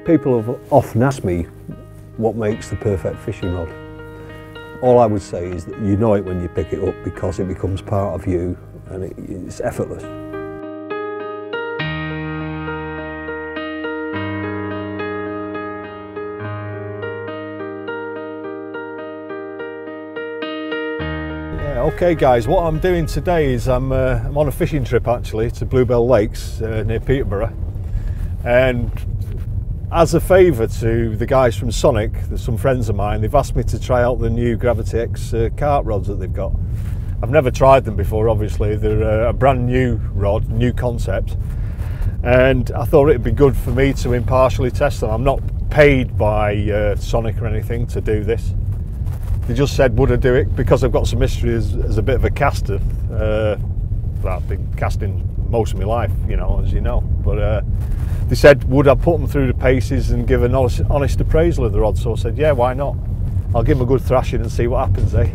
People have often asked me what makes the perfect fishing rod. All I would say is that you know it when you pick it up because it becomes part of you and it's effortless. Okay guys, what I'm doing today is I'm on a fishing trip actually to Bluebell Lakes near Peterborough, and as a favour to the guys from Sonik, there's some friends of mine, they've asked me to try out the new Gravity X Carp rods that they've got. I've never tried them before, obviously. They're a brand new rod, new concept, and I thought it'd be good for me to impartially test them. I'm not paid by Sonik or anything to do this. They just said would I do it because I've got some history as a bit of a caster. I've been casting most of my life, you know, as you know, but they said would I put them through the paces and give an honest appraisal of the rod. So I said, yeah, why not? I'll give them a good thrashing and see what happens, eh?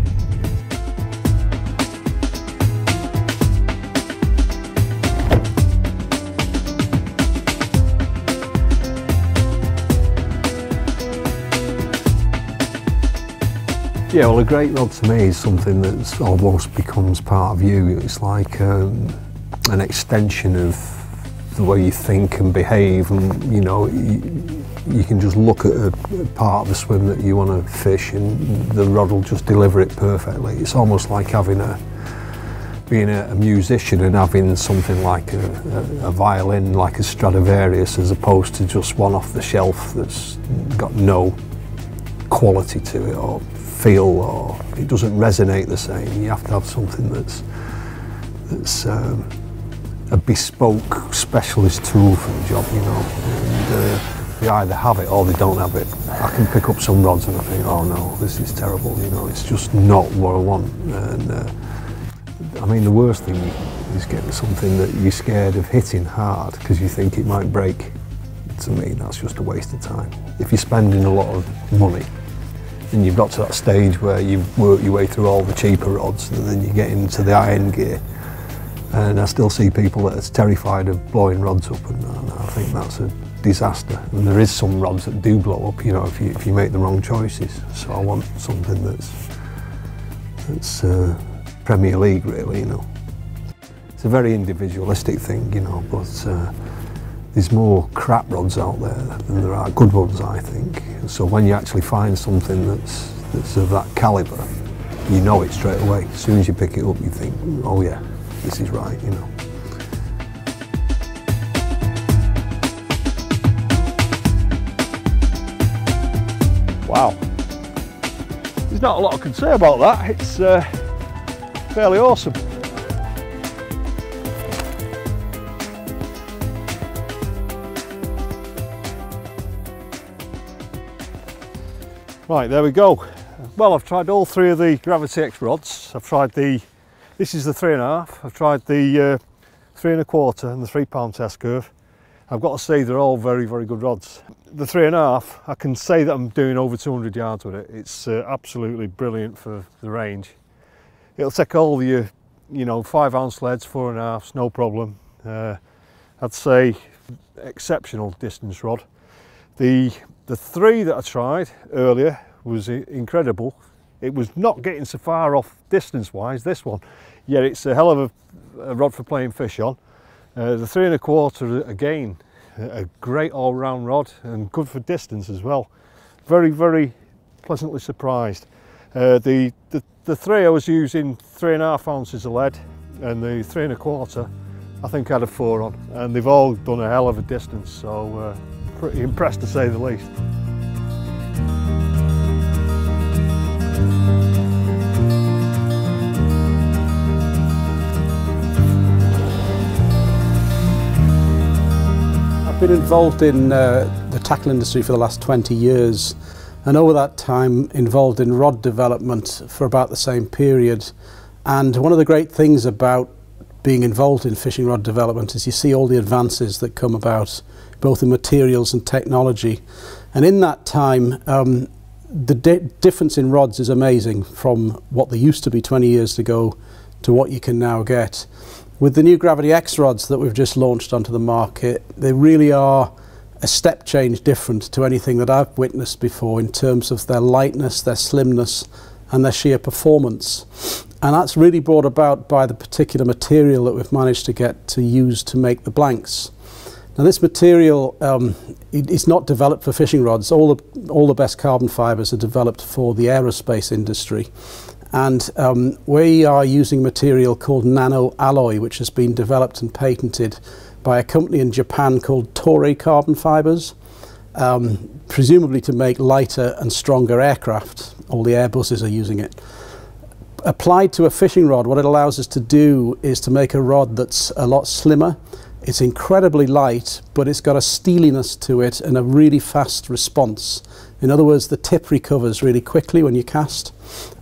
Yeah, well, a great rod to me is something that almost becomes part of you. It's like an extension of the way you think and behave, and you know, you can just look at a part of the swim that you want to fish and the rod will just deliver it perfectly. It's almost like being a musician and having something like a violin, like a Stradivarius, as opposed to just one off the shelf that's got no quality to it or feel, or it doesn't resonate the same. You have to have something that's a bespoke specialist tool for the job, you know. And they either have it or they don't have it. I can pick up some rods and I think, oh no, this is terrible, you know, it's just not what I want. And I mean, the worst thing is getting something that you're scared of hitting hard because you think it might break. To me, that's just a waste of time. If you're spending a lot of money and you've got to that stage where you've worked your way through all the cheaper rods and then you get into the high-end gear, and I still see people that are terrified of blowing rods up, and I think that's a disaster. And there is some rods that do blow up, you know, if you make the wrong choices. So I want something that's Premier League, really, you know. It's a very individualistic thing, you know, but there's more crap rods out there than there are good ones, I think. So when you actually find something that's of that calibre, you know it straight away. As soon as you pick it up, you think, oh yeah, this is right, you know. Wow. There's not a lot I can say about that. It's fairly awesome. Right, there we go. Well, I've tried all three of the Gravity X rods. I've tried this is the 3.5, I've tried the 3 1/4 and the 3 pound test curve. I've got to say they're all very, very good rods. The 3.5, I can say that I'm doing over 200 yards with it. It's absolutely brilliant for the range. It'll take all the, you know, 5 ounce leads, 4.5s, no problem. I'd say exceptional distance rod. The 3 that I tried earlier was incredible. It was not getting so far off distance wise, this one. Yeah, it's a hell of a rod for playing fish on. The 3 1/4, again, a great all-round rod and good for distance as well. Very, very pleasantly surprised. The 3 I was using 3.5 ounces of lead, and the 3 1/4 I think I had a 4 on, and they've all done a hell of a distance, so pretty impressed to say the least. I've been involved in the tackle industry for the last 20 years, and over that time involved in rod development for about the same period. And one of the great things about being involved in fishing rod development is you see all the advances that come about, both in materials and technology. And in that time, the difference in rods is amazing from what they used to be 20 years ago to what you can now get. With the new Gravity X rods that we've just launched onto the market, they really are a step change different to anything that I've witnessed before in terms of their lightness, their slimness and their sheer performance. And that's really brought about by the particular material that we've managed to get to use to make the blanks. Now this material is not developed for fishing rods. All the best carbon fibres are developed for the aerospace industry. And we are using material called nano alloy, which has been developed and patented by a company in Japan called Toray Carbon Fibres, presumably to make lighter and stronger aircraft. All the Airbuses are using it. Applied to a fishing rod, what it allows us to do is to make a rod that's a lot slimmer. It's incredibly light, but it's got a steeliness to it and a really fast response. In other words, the tip recovers really quickly when you cast.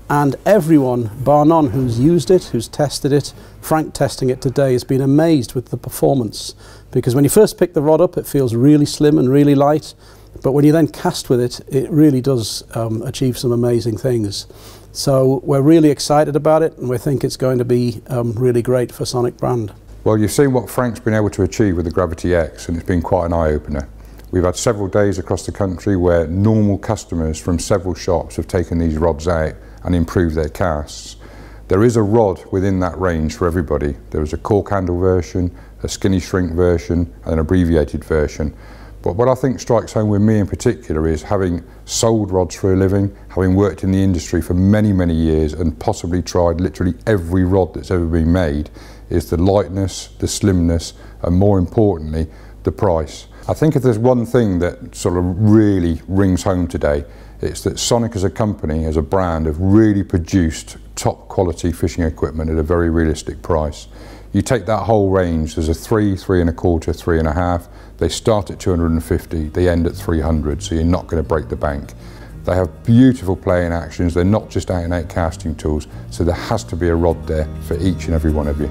And everyone, bar none, who's used it, who's tested it, Frank testing it today, has been amazed with the performance. Because when you first pick the rod up, it feels really slim and really light. But when you then cast with it, it really does achieve some amazing things. So we're really excited about it, and we think it's going to be really great for Sonik brand. Well, you've seen what Frank's been able to achieve with the Gravity X, and it's been quite an eye-opener. We've had several days across the country where normal customers from several shops have taken these rods out and improved their casts. There is a rod within that range for everybody. There is a cork handle version, a skinny shrink version, and an abbreviated version. But what I think strikes home with me in particular is, having sold rods for a living, having worked in the industry for many, many years and possibly tried literally every rod that's ever been made, is the lightness, the slimness, and more importantly, the price. I think if there's one thing that sort of really rings home today, it's that Sonik as a company, as a brand, have really produced top quality fishing equipment at a very realistic price. You take that whole range, there's a 3, 3 1/4, 3 1/2, they start at 250, they end at 300, so you're not going to break the bank. They have beautiful playing actions, they're not just out and out casting tools, so there has to be a rod there for each and every one of you.